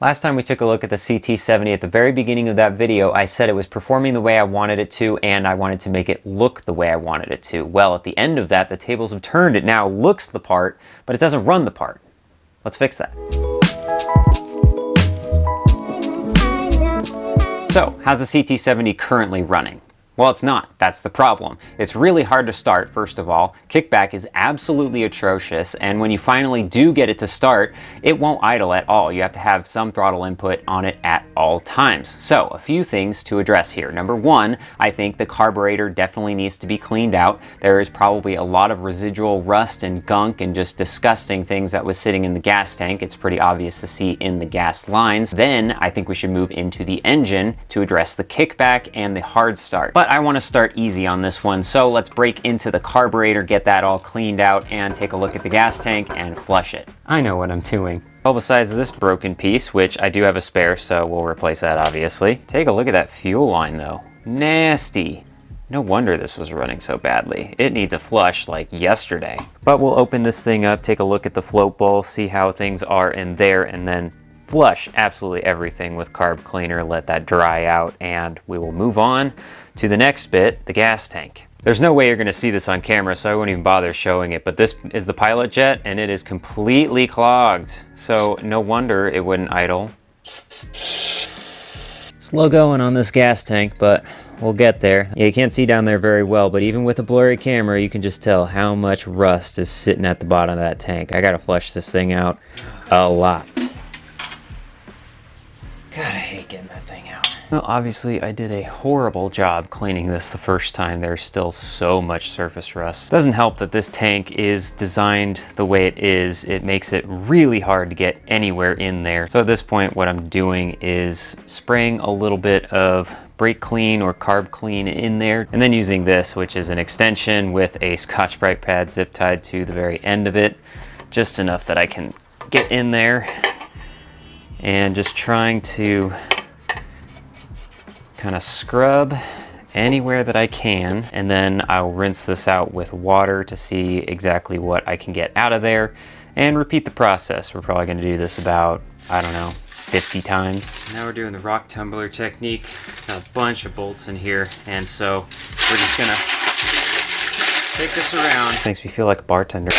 Last time we took a look at the CT70, at the very beginning of that video, I said it was performing the way I wanted it to, and I wanted to make it look the way I wanted it to. Well, at the end of that, the tables have turned. It now looks the part, but it doesn't run the part. Let's fix that. So, how's the CT70 currently running? Well, it's not. That's the problem. It's really hard to start, first of all. Kickback is absolutely atrocious, and when you finally do get it to start, it won't idle at all. You have to have some throttle input on it at all times. So, a few things to address here. Number one, I think the carburetor definitely needs to be cleaned out. There is probably a lot of residual rust and gunk and just disgusting things that was sitting in the gas tank. It's pretty obvious to see in the gas lines. Then, I think we should move into the engine to address the kickback and the hard start. But I want to start easy on this one, so let's break into the carburetor, get that all cleaned out, and take a look at the gas tank and flush it. I know what I'm doing. Well, besides this broken piece, which I do have a spare, so we'll replace that obviously. Take a look at that fuel line though. Nasty. No wonder this was running so badly. It needs a flush like yesterday. But we'll open this thing up, take a look at the float bowl, see how things are in there, and then flush absolutely everything with carb cleaner, let that dry out, and we will move on to the next bit, the gas tank. There's no way you're gonna see this on camera, so I won't even bother showing it, but this is the pilot jet and it is completely clogged. So no wonder it wouldn't idle. Slow going on this gas tank, but we'll get there. Yeah, you can't see down there very well, but even with a blurry camera, you can just tell how much rust is sitting at the bottom of that tank. I gotta flush this thing out a lot. God, I hate getting that thing out. Well, obviously I did a horrible job cleaning this the first time. There's still so much surface rust. It doesn't help that this tank is designed the way it is. It makes it really hard to get anywhere in there. So at this point, what I'm doing is spraying a little bit of brake clean or carb clean in there, and then using this, which is an extension with a Scotch-Brite pad zip tied to the very end of it, just enough that I can get in there, and just trying to kind of scrub anywhere that I can, and then I'll rinse this out with water to see exactly what I can get out of there and repeat the process. We're probably going to do this about, I don't know, 50 times. Now we're doing the rock tumbler technique. Got a bunch of bolts in here, and so we're just gonna take this around. Makes me feel like a bartender.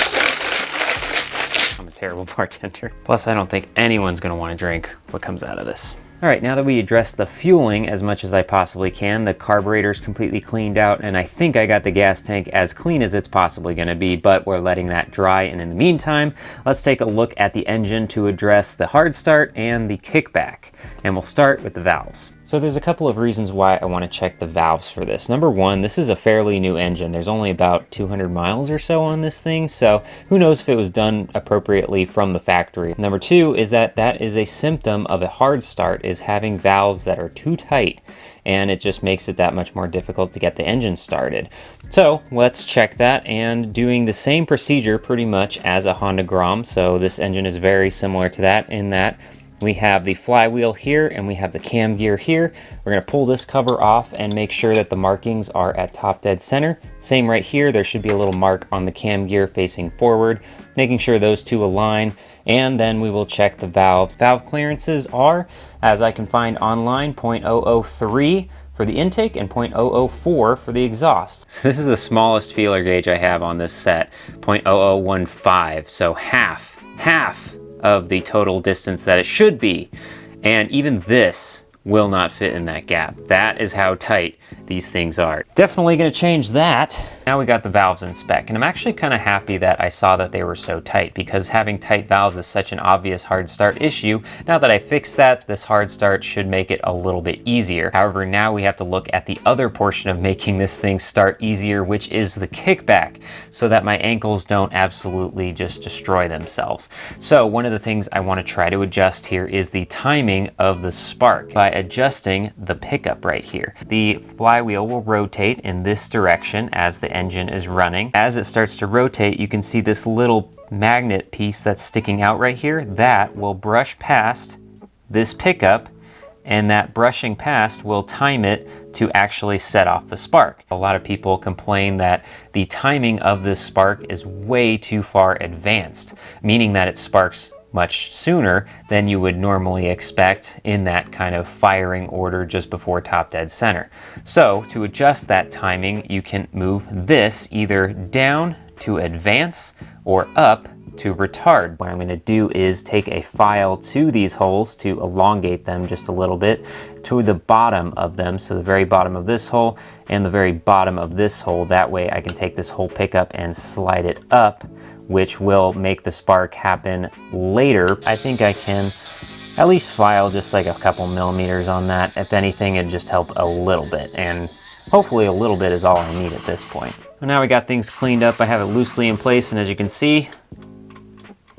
I'm a terrible bartender. Plus, I don't think anyone's gonna want to drink what comes out of this. All right, now that we addressed the fueling as much as I possibly can, the carburetor's completely cleaned out, and I think I got the gas tank as clean as it's possibly gonna be, but we're letting that dry, and in the meantime, let's take a look at the engine to address the hard start and the kickback. And we'll start with the valves. So there's a couple of reasons why I want to check the valves for this. Number one, this is a fairly new engine. There's only about 200 miles or so on this thing, so who knows if it was done appropriately from the factory. Number two is that is a symptom of a hard start, is having valves that are too tight, and it just makes it that much more difficult to get the engine started. So let's check that, and doing the same procedure pretty much as a Honda Grom. So this engine is very similar to that in that we have the flywheel here and we have the cam gear here. We're going to pull this cover off and make sure that the markings are at top dead center. Same right here, there should be a little mark on the cam gear facing forward, making sure those two align, and then we will check the valves. Valve clearances are, as I can find online, 0.003 for the intake and 0.004 for the exhaust. So this is the smallest feeler gauge I have on this set, 0.0015, so half of the total distance that it should be. And even this will not fit in that gap. That is how tight these things are. Definitely gonna change that. Now we got the valves in spec, and I'm actually kind of happy that I saw that they were so tight, because having tight valves is such an obvious hard start issue. Now that I fixed that, this hard start should make it a little bit easier. However, now we have to look at the other portion of making this thing start easier, which is the kickback, so that my ankles don't absolutely just destroy themselves. So one of the things I want to try to adjust here is the timing of the spark by adjusting the pickup right here. The flywheel will rotate in this direction as the engine is running. As it starts to rotate, you can see this little magnet piece that's sticking out right here. That will brush past this pickup, and that brushing past will time it to actually set off the spark. A lot of people complain that the timing of this spark is way too far advanced, meaning that it sparks much sooner than you would normally expect in that kind of firing order just before top dead center. So to adjust that timing, you can move this either down to advance or up to retard. What I'm going to do is take a file to these holes to elongate them just a little bit to the bottom of them, so the very bottom of this hole and the very bottom of this hole. That way I can take this whole pickup and slide it up, which will make the spark happen later. I think I can at least file just like a couple millimeters on that. If anything, it'd just help a little bit, and hopefully a little bit is all I need at this point. Well, now we got things cleaned up. I have it loosely in place, and as you can see,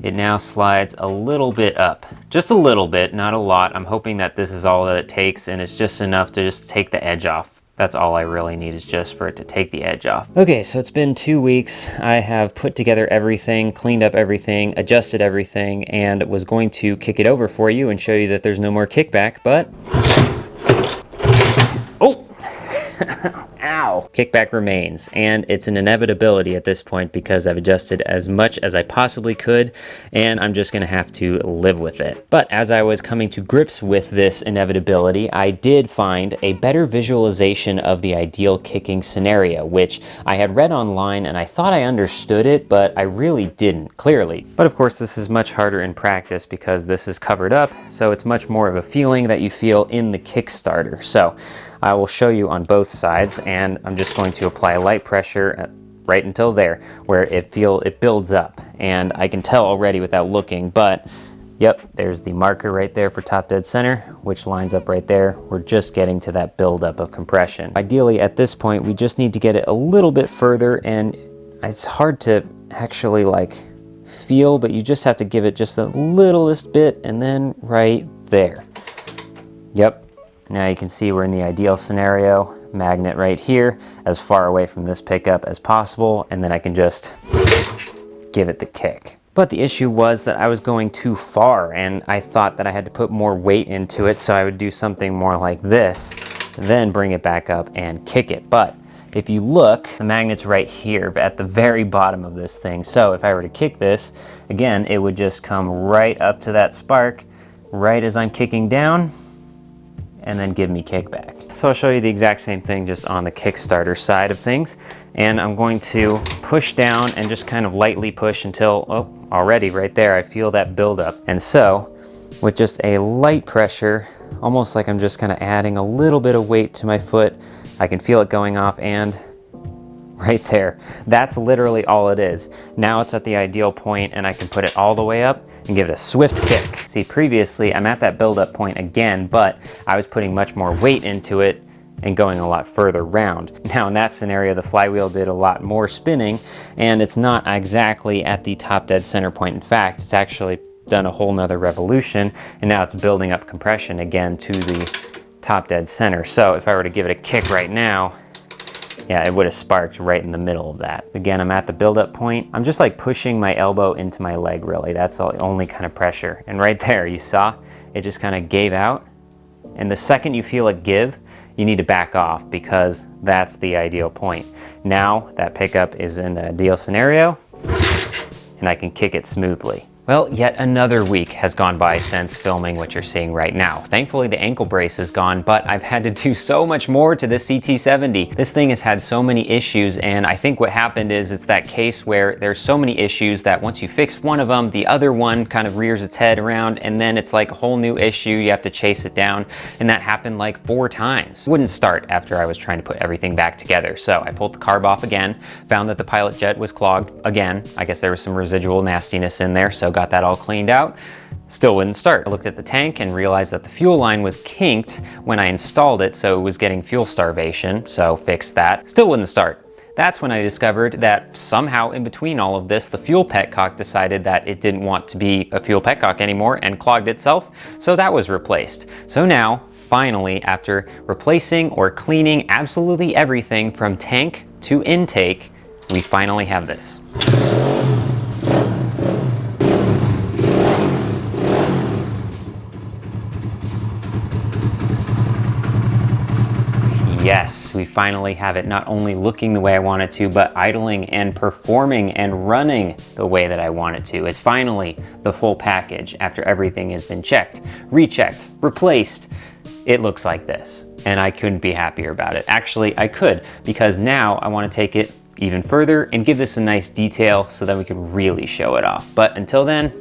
it now slides a little bit up. Just a little bit, not a lot. I'm hoping that this is all that it takes, and it's just enough to just take the edge off. That's all I really need, is just for it to take the edge off. Okay, so it's been 2 weeks. I have put together everything, cleaned up everything, adjusted everything, and was going to kick it over for you and show you that there's no more kickback, but... Oh! Ow! Kickback remains, and it's an inevitability at this point because I've adjusted as much as I possibly could, and I'm just gonna have to live with it. But as I was coming to grips with this inevitability, I did find a better visualization of the ideal kicking scenario, which I had read online and I thought I understood it, but I really didn't, clearly. But of course, this is much harder in practice because this is covered up, so it's much more of a feeling that you feel in the Kickstarter. So I will show you on both sides, and I'm just going to apply light pressure right until there, where it builds up. And I can tell already without looking, but yep, there's the marker right there for top dead center, which lines up right there. We're just getting to that buildup of compression. Ideally, at this point, we just need to get it a little bit further, and it's hard to actually like feel, but you just have to give it just the littlest bit, and then right there. Yep. Now you can see we're in the ideal scenario. Magnet right here, as far away from this pickup as possible, and then I can just give it the kick. But the issue was that I was going too far, and I thought that I had to put more weight into it, so I would do something more like this, then bring it back up and kick it. But if you look, the magnet's right here at the very bottom of this thing. So if I were to kick this, again, it would just come right up to that spark, right as I'm kicking down, and then give me kickback. So I'll show you the exact same thing just on the Kickstarter side of things. And I'm going to push down and just kind of lightly push until, oh, already right there, I feel that buildup. And so with just a light pressure, almost like I'm just kind of adding a little bit of weight to my foot, I can feel it going off, and right there, that's literally all it is. Now it's at the ideal point, and I can put it all the way up and give it a swift kick. See, previously I'm at that buildup point again, but I was putting much more weight into it and going a lot further round. Now in that scenario, the flywheel did a lot more spinning, and it's not exactly at the top dead center point. In fact, it's actually done a whole nother revolution, and now it's building up compression again to the top dead center. So if I were to give it a kick right now, yeah, it would have sparked right in the middle of that. Again, I'm at the buildup point. I'm just like pushing my elbow into my leg, really. That's the only kind of pressure. And right there, you saw, it just kind of gave out. And the second you feel it give, you need to back off, because that's the ideal point. Now that pickup is in the ideal scenario, and I can kick it smoothly. Well, yet another week has gone by since filming what you're seeing right now. Thankfully, the ankle brace is gone, but I've had to do so much more to this CT70. This thing has had so many issues, and I think what happened is it's that case where there's so many issues that once you fix one of them, the other one kind of rears its head around, and then it's like a whole new issue. You have to chase it down, and that happened like 4 times. It wouldn't start after I was trying to put everything back together. So I pulled the carb off again, found that the pilot jet was clogged again. I guess there was some residual nastiness in there, so got that all cleaned out. Still wouldn't start. I looked at the tank and realized that the fuel line was kinked when I installed it, so it was getting fuel starvation, so fixed that. Still wouldn't start. That's when I discovered that somehow in between all of this, the fuel petcock decided that it didn't want to be a fuel petcock anymore and clogged itself, so that was replaced. So now, finally, after replacing or cleaning absolutely everything from tank to intake, we finally have this. Yes, So we finally have it not only looking the way I want it to, but idling and performing and running the way that I want it to. It's finally the full package after everything has been checked, rechecked, replaced. It looks like this, and I couldn't be happier about it. Actually, I could, because now I want to take it even further and give this a nice detail so that we can really show it off. But until then,